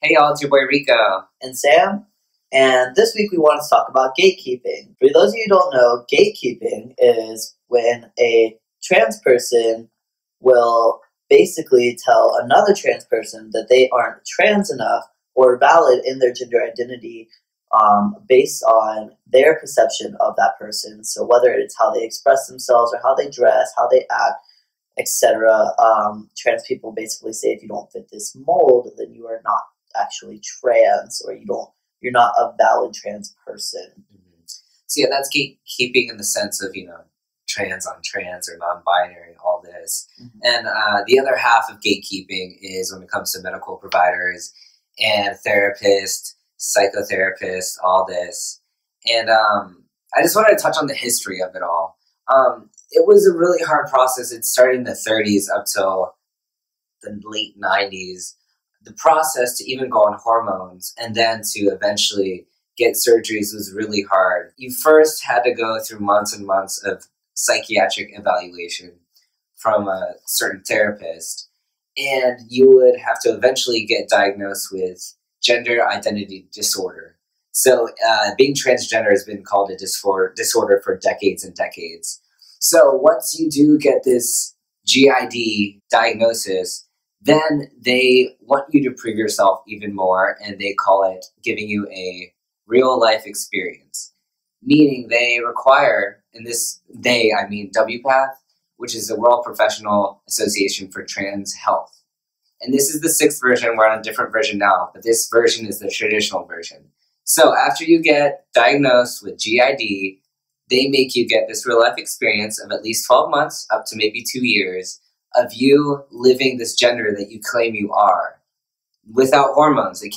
Hey y'all, it's your boy Rico. And Sam. And this week we want to talk about gatekeeping. For those of you who don't know, gatekeeping is when a trans person will basically tell another trans person that they aren't trans enough or valid in their gender identity based on their perception of that person. So whether it's how they express themselves or how they dress, how they act, etc. Trans people basically say if you don't fit this mold, then you are not actually trans, or you're not a valid trans person. Mm-hmm. So yeah, that's gatekeeping in the sense of, trans on trans or non-binary, all this. Mm-hmm. And the other half of gatekeeping is when it comes to medical providers and therapists, psychotherapists, all this. And I just wanted to touch on the history of it all. It was a really hard process. It started in the 30s up till the late 90s. The process to even go on hormones and then to eventually get surgeries was really hard. You first had to go through months and months of psychiatric evaluation from a certain therapist, and you would have to eventually get diagnosed with gender identity disorder. So being transgender has been called a disorder for decades and decades. So once you do get this GID diagnosis, then they want you to prove yourself even more, and they call it giving you a real-life experience. Meaning they require, in this they, I mean WPATH, which is the World Professional Association for Trans Health. And this is the 6th version. We're on a different version now, but this version is the traditional version. So after you get diagnosed with GID, they make you get this real-life experience of at least 12 months, up to maybe 2 years, of you living this gender that you claim you are, without hormones. They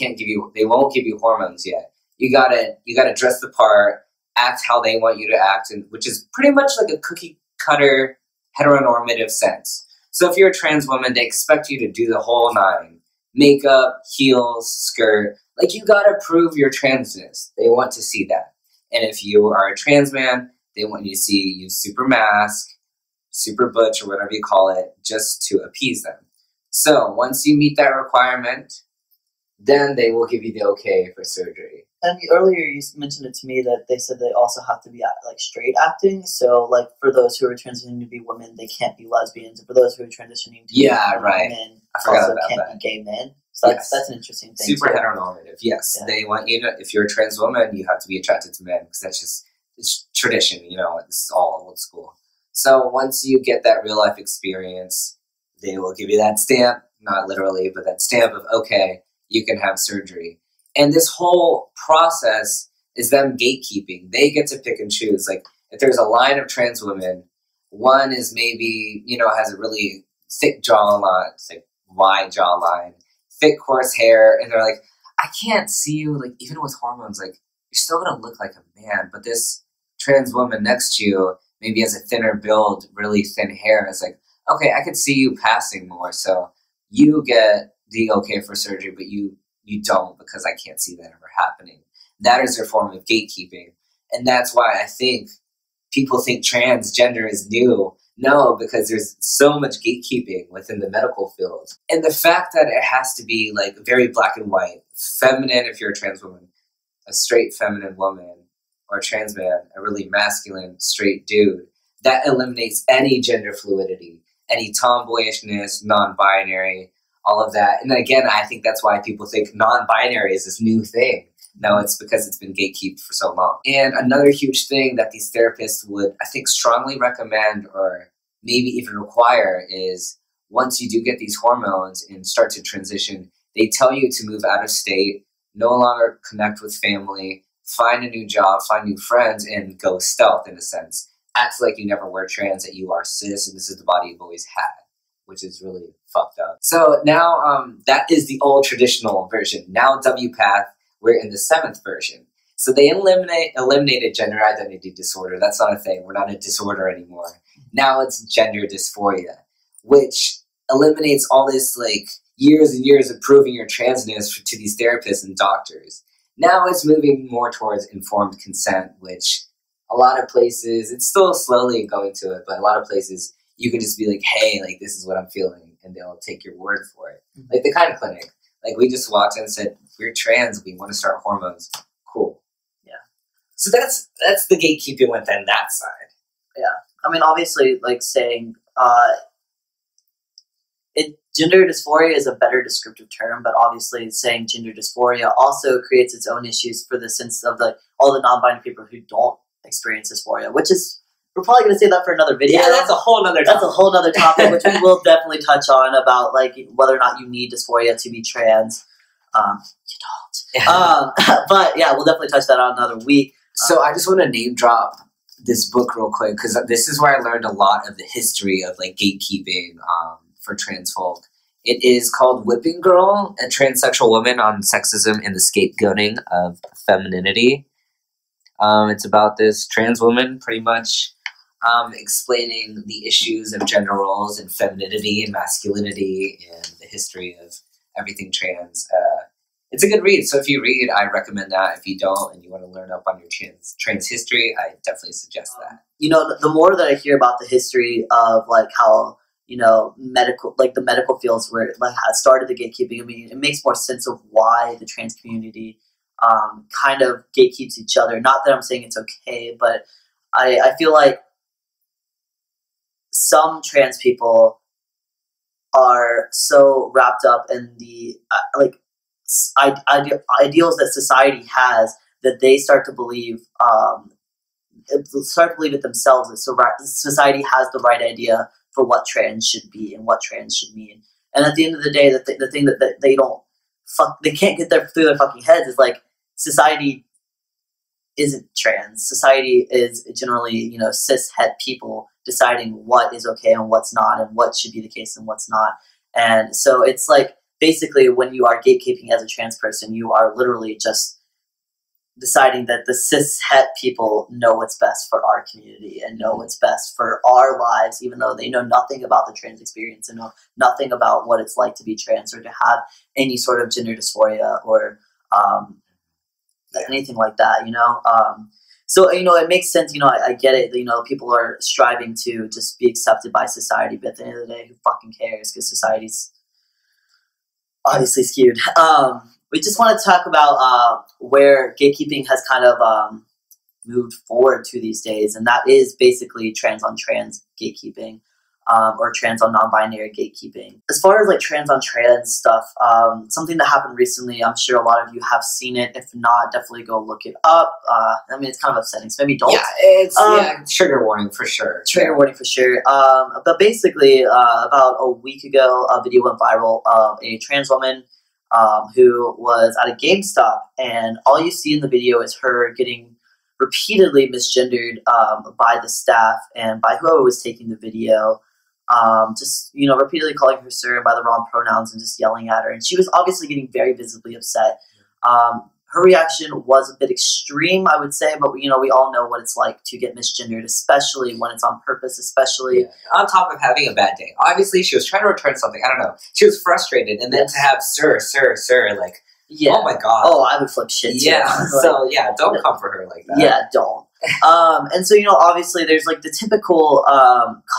won't give you hormones yet. You gotta dress the part, act how they want you to act, and which is pretty much like a cookie cutter heteronormative sense. So if you're a trans woman, they expect you to do the whole 9. Makeup, heels, skirt. Like, you gotta prove your transness. They want to see that. And if you are a trans man, they want you to see you super mask, super butch, or whatever you call it, just to appease them. So once you meet that requirement, then they will give you the okay for surgery. And earlier you mentioned it to me that they said they also have to be like straight acting. So like for those who are transitioning to be women, they can't be lesbians. And for those who are transitioning to be men, I forgot also about can't that. be gay men. So that's an interesting thing. Super heteronormative. Yes, yeah. They want you to. If you're a trans woman, you have to be attracted to men because it's tradition. It's all old school. So once you get that real life experience, they will give you that stamp, not literally, but that stamp of, okay, you can have surgery. And this whole process is them gatekeeping. They get to pick and choose. Like, if there's a line of trans women, one is maybe, has a really thick jawline, thick, wide jawline, thick, coarse hair, and they're like, I can't see you, like, even with hormones, like, you're still going to look like a man, but this trans woman next to you maybe has a thinner build, really thin hair. It's like, okay, I could see you passing more, so you get the okay for surgery, but you don't, because I can't see that ever happening. That is their form of gatekeeping. And that's why I think people think transgender is new. No, because there's so much gatekeeping within the medical field. And the fact that it has to be like very black and white, feminine if you're a trans woman, a straight feminine woman, or a trans man, a really masculine, straight dude, that eliminates any gender fluidity, any tomboyishness, non-binary, all of that. And again, I think that's why people think non-binary is this new thing. No, it's because it's been gatekeeped for so long. And another huge thing that these therapists would, I think, strongly recommend or maybe even require is once you do get these hormones and start to transition, they tell you to move out of state, no longer connect with family, find a new job, find new friends, and go stealth in a sense. Act like you never were trans, that you are cis, and this is the body you've always had, which is really fucked up. So now that is the old traditional version. Now WPATH, we're in the 7th version. So they eliminated gender identity disorder. That's not a thing. We're not a disorder anymore. Now it's gender dysphoria, which eliminates all this like years and years of proving your transness to these therapists and doctors. Now it's moving more towards informed consent, which a lot of places, it's still slowly going to it, but a lot of places you can just be like, hey, like this is what I'm feeling, and they'll take your word for it. Mm-hmm. Like the kind of clinic. Like, we just walked in and said, we're trans, we want to start hormones. Cool. Yeah. So that's the gatekeeping within that side. Yeah. I mean, obviously, like, saying, gender dysphoria is a better descriptive term, but obviously saying gender dysphoria also creates its own issues for the sense of all the non-binary people who don't experience dysphoria, which is, we're probably going to say that for another video. Yeah, that's a whole other topic. That's a whole other topic, which we will definitely touch on, about like whether or not you need dysphoria to be trans. You don't. But yeah, we'll definitely touch that on another week. So I just want to name drop this book real quick, because this is where I learned a lot of the history of like gatekeeping for trans folk. It is called Whipping Girl, a transsexual woman on sexism and the scapegoating of femininity. It's about this trans woman pretty much explaining the issues of gender roles and femininity and masculinity and the history of everything trans. It's a good read. So if you read, I recommend that. If you don't and you want to learn up on your trans history, I definitely suggest that. You know, the more that I hear about the history of like how, you know, the medical fields where like started the gatekeeping, I mean, it makes more sense of why the trans community kind of gatekeeps each other. Not that I'm saying it's okay, but I feel like some trans people are so wrapped up in the ideals that society has that they start to believe it themselves that society has the right idea for what trans should be and what trans should mean. And at the end of the day, the thing that they can't get through their fucking heads is like, society isn't trans. Society is generally, you know, cis het people deciding what is okay and what's not, and what should be the case and what's not. And so it's like, basically, when you are gatekeeping as a trans person, you are literally just deciding that the cis het people know what's best for our community and know what's best for our lives, even though they know nothing about the trans experience and know nothing about what it's like to be trans or to have any sort of gender dysphoria or anything like that, you know? So, you know, it makes sense, you know, I get it, you know, people are striving to just be accepted by society, but at the end of the day, who fucking cares? Because society's obviously skewed. We just want to talk about where gatekeeping has kind of moved forward to these days, and that is basically trans on trans gatekeeping, or trans on non-binary gatekeeping. As far as like trans on trans stuff, something that happened recently, I'm sure a lot of you have seen it. If not, definitely go look it up. I mean, it's kind of upsetting, so maybe don't. Yeah, it's trigger warning for sure. Trigger warning for sure. But basically, about a week ago, a video went viral of a trans woman who was at a GameStop, and all you see in the video is her getting repeatedly misgendered by the staff and by whoever was taking the video. Just, you know, repeatedly calling her sir by the wrong pronouns and just yelling at her. And she was obviously getting very visibly upset. Her reaction was a bit extreme, I would say, but, you know, we all know what it's like to get misgendered, especially when it's on purpose, especially... Yeah. On top of having a bad day. Obviously, she was trying to return something. I don't know. She was frustrated. And then to have sir, like, yeah. Oh my God. Oh, I would flip shit too. Yeah, like, so, yeah, don't come for her like that. Yeah, don't. And so, you know, obviously there's like the typical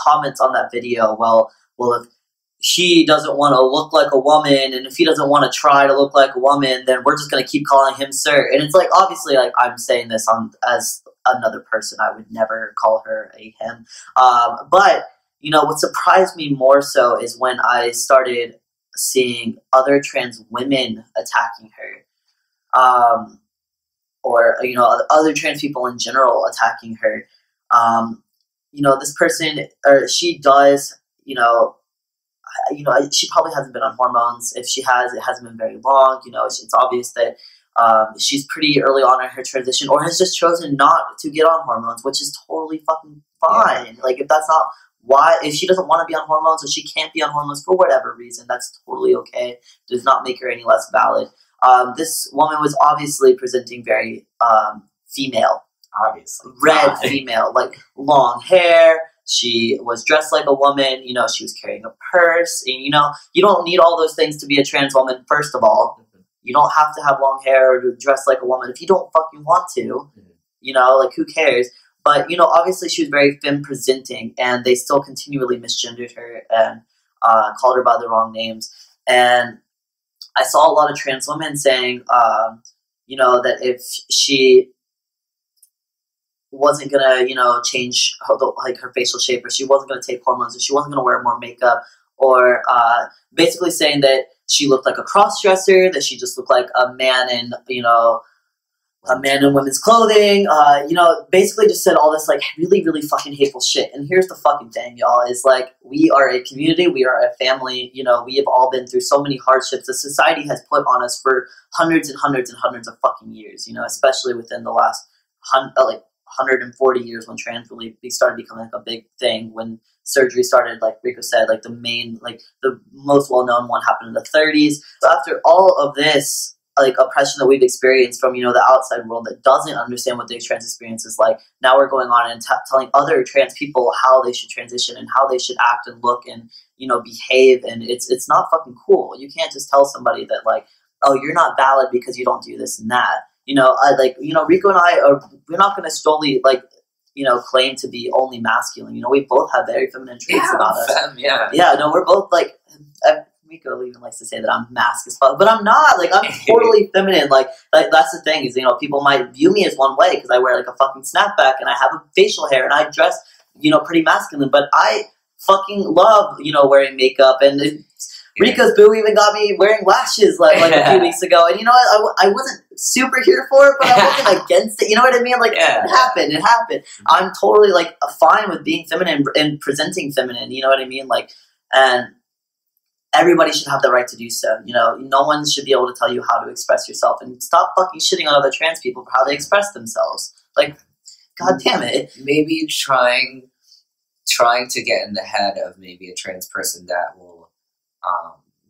comments on that video. Well, if she doesn't want to look like a woman, and if he doesn't want to try to look like a woman, then we're just going to keep calling him sir. And it's like, obviously, like, I'm saying this as another person. I would never call her a him. But, you know, what surprised me more so is when I started seeing other trans women attacking her. Or, you know, other trans people in general attacking her. You know, this person, or she does, you know, she probably hasn't been on hormones. If she has, it hasn't been very long. You know, it's obvious that she's pretty early on in her transition, or has just chosen not to get on hormones, which is totally fucking fine. Yeah. Like, if that's not if she doesn't want to be on hormones, or she can't be on hormones for whatever reason, that's totally okay. It does not make her any less valid. This woman was obviously presenting very female. Obviously. Red female, like long hair. She was dressed like a woman. You know, she was carrying a purse. And, you know, you don't need all those things to be a trans woman, first of all. Mm-hmm. You don't have to have long hair or to dress like a woman if you don't fucking want to. Mm-hmm. You know, like, who cares? But, you know, obviously she was very femme-presenting, and they still continually misgendered her and called her by the wrong names. And I saw a lot of trans women saying, you know, that if she wasn't gonna, you know, change her facial shape, or she wasn't gonna take hormones, or she wasn't gonna wear more makeup, or basically saying that she looked like a cross-dresser, that she just looked like a man in, you know, a man in women's clothing, you know, basically just said all this, like, really, really fucking hateful shit. And here's the fucking thing, y'all, is, like, we are a community, we are a family, you know, we have all been through so many hardships that society has put on us for hundreds and hundreds and hundreds of fucking years, you know, especially within the last, 140 years when trans really started becoming, like, a big thing, when surgery started, like Rico said, like, the main, like, the most well-known one happened in the 30s. So after all of this, like, oppression that we've experienced from, you know, the outside world that doesn't understand what the trans experience is like, now we're going on and telling other trans people how they should transition and how they should act and look and, you know, behave, and it's not fucking cool. You can't just tell somebody that, like, oh, you're not valid because you don't do this and that. You know, Rico and I we're not going to solely, like, you know, claim to be only masculine. You know, we both have very feminine traits about us. Yeah, no, we're both, like, Rico even likes to say that I'm mask as fuck, but I'm not. Like, I'm totally feminine. Like that's the thing is, you know, people might view me as one way because I wear, like, a fucking snapback and I have a facial hair and I dress, you know, pretty masculine, but I fucking love, you know, wearing makeup, and Rico's boo even got me wearing lashes like a few weeks ago, and you know what? I wasn't super here for it, but I wasn't against it. You know what I mean? Like, it happened. I'm totally, like, fine with being feminine and presenting feminine. You know what I mean? Like, and everybody should have the right to do so. You know, no one should be able to tell you how to express yourself, and stop fucking shitting on other trans people for how they express themselves. Like, god damn it. Maybe trying to get in the head of maybe a trans person that will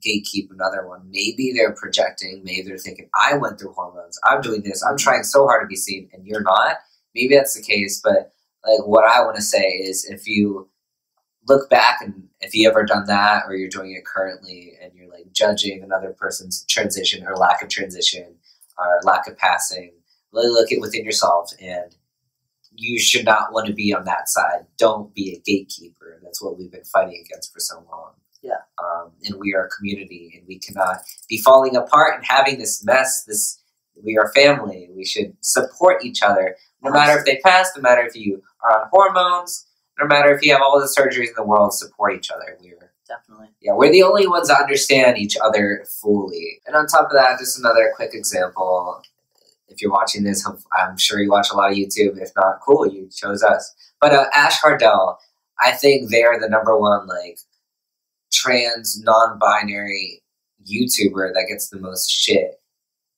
gatekeep another one. Maybe they're projecting, maybe they're thinking, I went through hormones, I'm doing this, I'm trying so hard to be seen, and you're not. Maybe that's the case, but, like, what I want to say is, if you look back and if you ever done that, or you're doing it currently, and you're, like, judging another person's transition or lack of transition or lack of passing, really look at within yourself, and you should not want to be on that side. Don't be a gatekeeper. That's what we've been fighting against for so long. Yeah. And we are a community, and we cannot be falling apart and having this mess. We are family. We should support each other, no matter if they pass, no matter if you are on hormones, no matter if you have all the surgeries in the world. Support each other. We're the only ones that understand each other fully. And on top of that, just another quick example. If you're watching this, I'm sure you watch a lot of YouTube. If not, cool, you chose us. But Ash Hardell, I think they're the #1, like, trans, non-binary YouTuber that gets the most shit.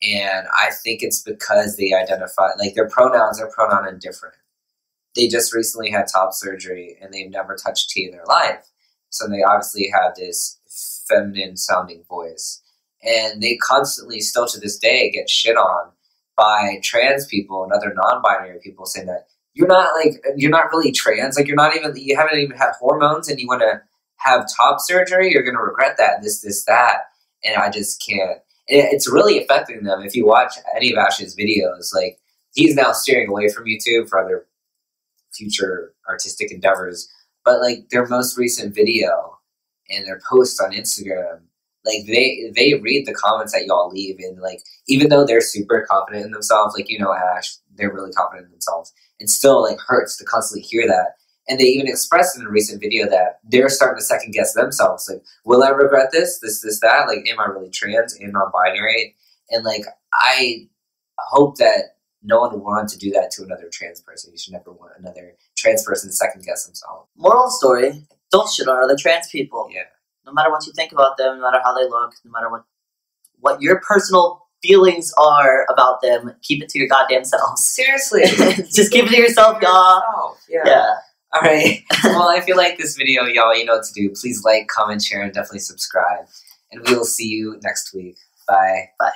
And I think it's because they identify, like, their pronouns are pronoun indifferent. They just recently had top surgery, and they've never touched tea in their life. So they obviously have this feminine sounding voice. And they constantly, still to this day, get shit on by trans people and other non-binary people, saying that you're not really trans, like, you haven't even had hormones and you want to have top surgery, you're going to regret that, this, that. And I just can't. It's really affecting them. If you watch any of Ash's videos, like, he's now steering away from YouTube for other future artistic endeavors. But, like, their most recent video and their posts on Instagram, like, they read the comments that y'all leave, and, like, even though they're super confident in themselves, like, you know, Ash, they're really confident in themselves, it still, like, hurts to constantly hear that. And they even expressed in a recent video that they're starting to second guess themselves. Like, will I regret this, that? Like, am I really trans and non-binary? And, like, I hope that no one will want to do that to another trans person. You should never want another trans person to second guess themselves. Moral of the story, don't shit on other trans people. Yeah. No matter what you think about them, no matter how they look, no matter what your personal feelings are about them, keep it to your goddamn selves. Seriously. Just keep it to yourself, y'all. Yeah. All right. Well, if you like this video, y'all, you know what to do. Please like, comment, share, and definitely subscribe. And we will see you next week. Bye. Bye.